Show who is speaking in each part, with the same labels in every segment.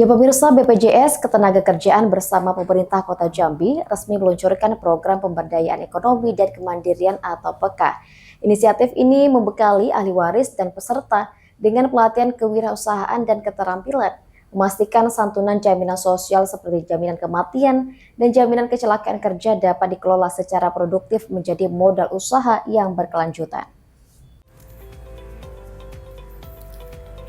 Speaker 1: Ya pemirsa, BPJS Ketenagakerjaan bersama pemerintah Kota Jambi resmi meluncurkan program pemberdayaan ekonomi dan kemandirian atau PEKA. Inisiatif ini membekali ahli waris dan peserta dengan pelatihan kewirausahaan dan keterampilan, memastikan santunan jaminan sosial seperti jaminan kematian dan jaminan kecelakaan kerja dapat dikelola secara produktif menjadi modal usaha yang berkelanjutan.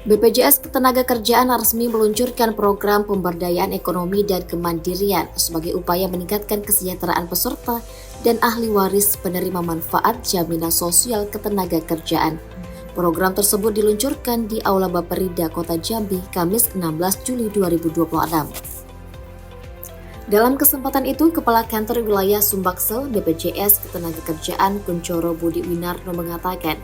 Speaker 1: BPJS Ketenagakerjaan resmi meluncurkan program pemberdayaan ekonomi dan kemandirian sebagai upaya meningkatkan kesejahteraan peserta dan ahli waris penerima manfaat jaminan sosial ketenagakerjaan. Program tersebut diluncurkan di Aula Baperida Kota Jambi, Kamis 16 Juli 2026. Dalam kesempatan itu, Kepala Kantor Wilayah Sumbaksel BPJS Ketenagakerjaan Kuncoro Budi Winarno mengatakan,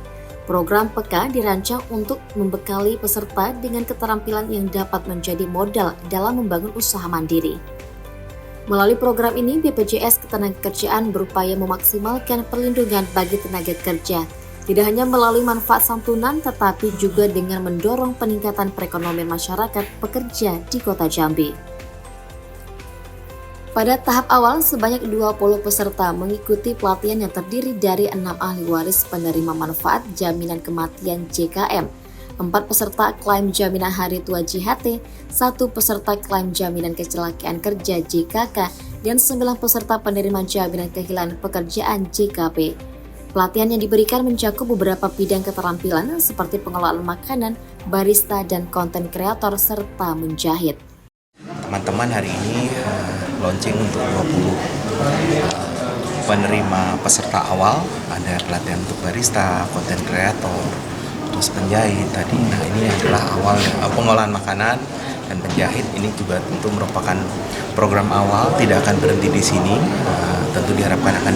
Speaker 1: program PEKA dirancang untuk membekali peserta dengan keterampilan yang dapat menjadi modal dalam membangun usaha mandiri. Melalui program ini, BPJS Ketenagakerjaan berupaya memaksimalkan perlindungan bagi tenaga kerja, tidak hanya melalui manfaat santunan, tetapi juga dengan mendorong peningkatan perekonomian masyarakat pekerja di Kota Jambi. Pada tahap awal, sebanyak 20 peserta mengikuti pelatihan yang terdiri dari 6 ahli waris penerima manfaat jaminan kematian JKM, 4 peserta klaim jaminan hari tua JHT, 1 peserta klaim jaminan kecelakaan kerja JKK, dan 9 peserta penerima jaminan kehilangan pekerjaan JKP. Pelatihan yang diberikan mencakup beberapa bidang keterampilan seperti pengelolaan makanan, barista, dan konten kreator, serta menjahit.
Speaker 2: Teman-teman hari ini launching untuk 20 penerima peserta awal, ada pelatihan untuk barista, konten kreator, terus penjahit tadi. Nah, ini adalah awal pengolahan makanan dan penjahit. Ini juga tentu merupakan program awal, tidak akan berhenti di sini. Tentu diharapkan akan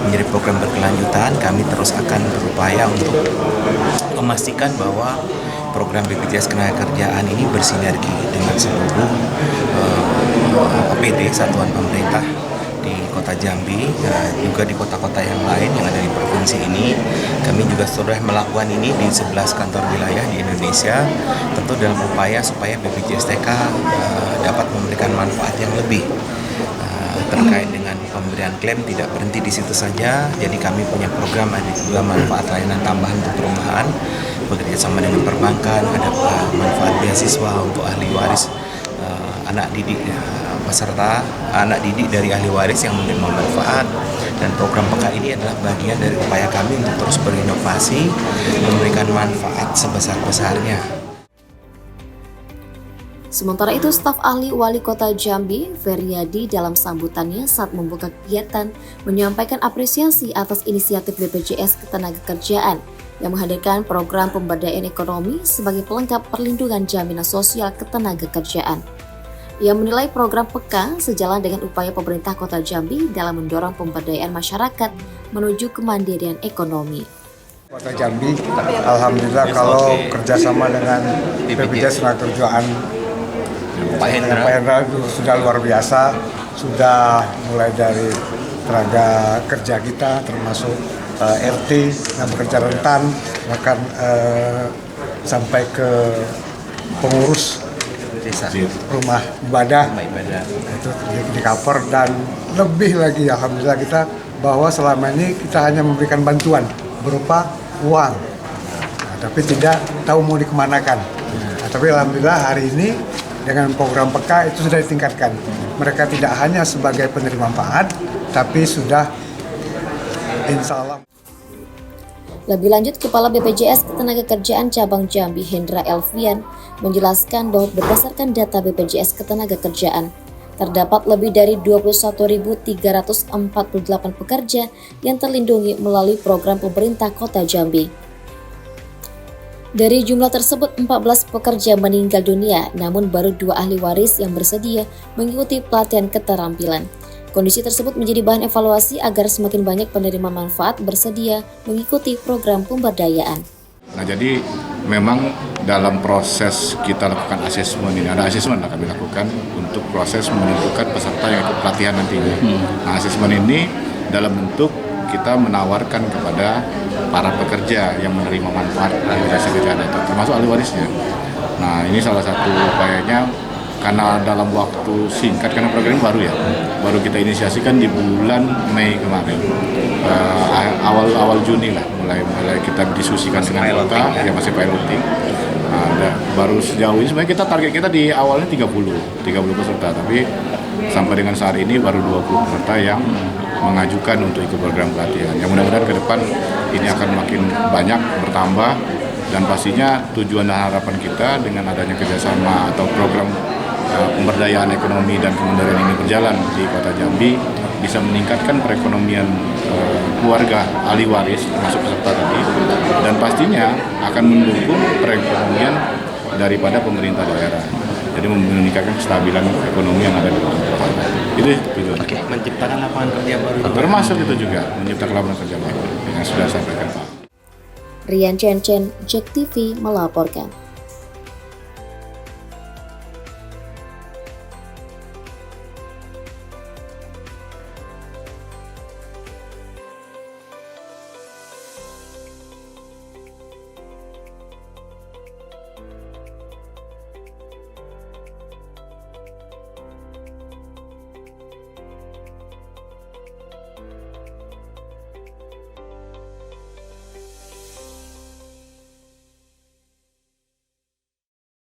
Speaker 2: menjadi program berkelanjutan. Kami terus akan berupaya untuk memastikan bahwa program BPJS Ketenagakerjaan ini bersinergi dengan seluruh APD Satuan Pemerintah di Kota Jambi, juga di kota-kota yang lain yang ada di provinsi ini. Kami juga sudah melakukan ini di 11 kantor wilayah di Indonesia, tentu dalam upaya supaya BPJS TK dapat memberikan manfaat yang lebih. Terkait dengan pemberian klaim tidak berhenti di situ saja, jadi kami punya program, ada juga manfaat layanan tambahan untuk perumahan, bekerja sama dengan perbankan, ada manfaat beasiswa untuk ahli waris, anak didik peserta, anak didik dari ahli waris yang menerima manfaat. Dan program PEKA ini adalah bagian dari upaya kami untuk terus berinovasi, memberikan manfaat sebesar-besarnya.
Speaker 1: Sementara itu, staf ahli Wali Kota Jambi, Feryadi, dalam sambutannya saat membuka kegiatan, menyampaikan apresiasi atas inisiatif BPJS Ketenagakerjaan yang menghadirkan program pemberdayaan ekonomi sebagai pelengkap perlindungan jaminan sosial ketenagakerjaan. Ia menilai program PEKA sejalan dengan upaya pemerintah Kota Jambi dalam mendorong pemberdayaan masyarakat menuju kemandirian ekonomi.
Speaker 3: Kota Jambi, alhamdulillah kalau kerjasama dengan BPJS Ketenagakerjaan Pak Hendra sudah luar biasa, sudah mulai dari tenaga kerja kita termasuk RT yang bekerja rentan, bahkan sampai ke pengurus desa rumah ibadah itu di cover, dan lebih lagi alhamdulillah kita bahwa selama ini kita hanya memberikan bantuan berupa uang, tapi tidak tahu mau dikemanakan. Tapi alhamdulillah hari ini dengan program PEKA itu sudah ditingkatkan. Mereka tidak hanya sebagai penerima manfaat, tapi sudah insya Allah.
Speaker 1: Lebih lanjut, Kepala BPJS Ketenagakerjaan Cabang Jambi Hendra Elvian menjelaskan bahwa berdasarkan data BPJS Ketenagakerjaan, terdapat lebih dari 21.348 pekerja yang terlindungi melalui program pemerintah Kota Jambi. Dari jumlah tersebut, 14 pekerja meninggal dunia, namun baru 2 ahli waris yang bersedia mengikuti pelatihan keterampilan. Kondisi tersebut menjadi bahan evaluasi agar semakin banyak penerima manfaat bersedia mengikuti program pemberdayaan.
Speaker 4: Nah, jadi memang dalam proses kita lakukan asesmen ini, ada asesmen yang kami lakukan untuk proses menentukan peserta yang ikut pelatihan nantinya. Nah, asesmen ini dalam bentuk kita menawarkan kepada para pekerja yang menerima manfaat dari jasa kerjaan itu, termasuk ahli warisnya. Nah, ini salah satu upayanya karena dalam waktu singkat, karena program ini baru kita inisiasikan di bulan Mei kemarin, awal Juni lah mulai kita diskusikan dengan kota, ya masih piloting. Baru sejauh ini sebenarnya target kita di awalnya 30 peserta, tapi sampai dengan saat ini baru 20 peserta yang mengajukan untuk ikut program pelatihan. Yang mudah-mudahan ke depan ini akan makin banyak bertambah, dan pastinya tujuan dan harapan kita dengan adanya kerjasama atau program pemberdayaan ekonomi dan kemandirian ini berjalan di Kota Jambi bisa meningkatkan perekonomian keluarga ahli waris termasuk peserta tadi, dan pastinya akan mendukung perekonomian daripada pemerintah daerah. Jadi meningkatkan kestabilan ekonomi yang ada di kota. Itu tujuannya.
Speaker 2: Oke, menciptakan lapangan kerja baru.
Speaker 4: Termasuk itu juga menciptakan lapangan kerja baru yang sudah saya sampaikan Pak.
Speaker 1: Rian Chen, JEK TV melaporkan.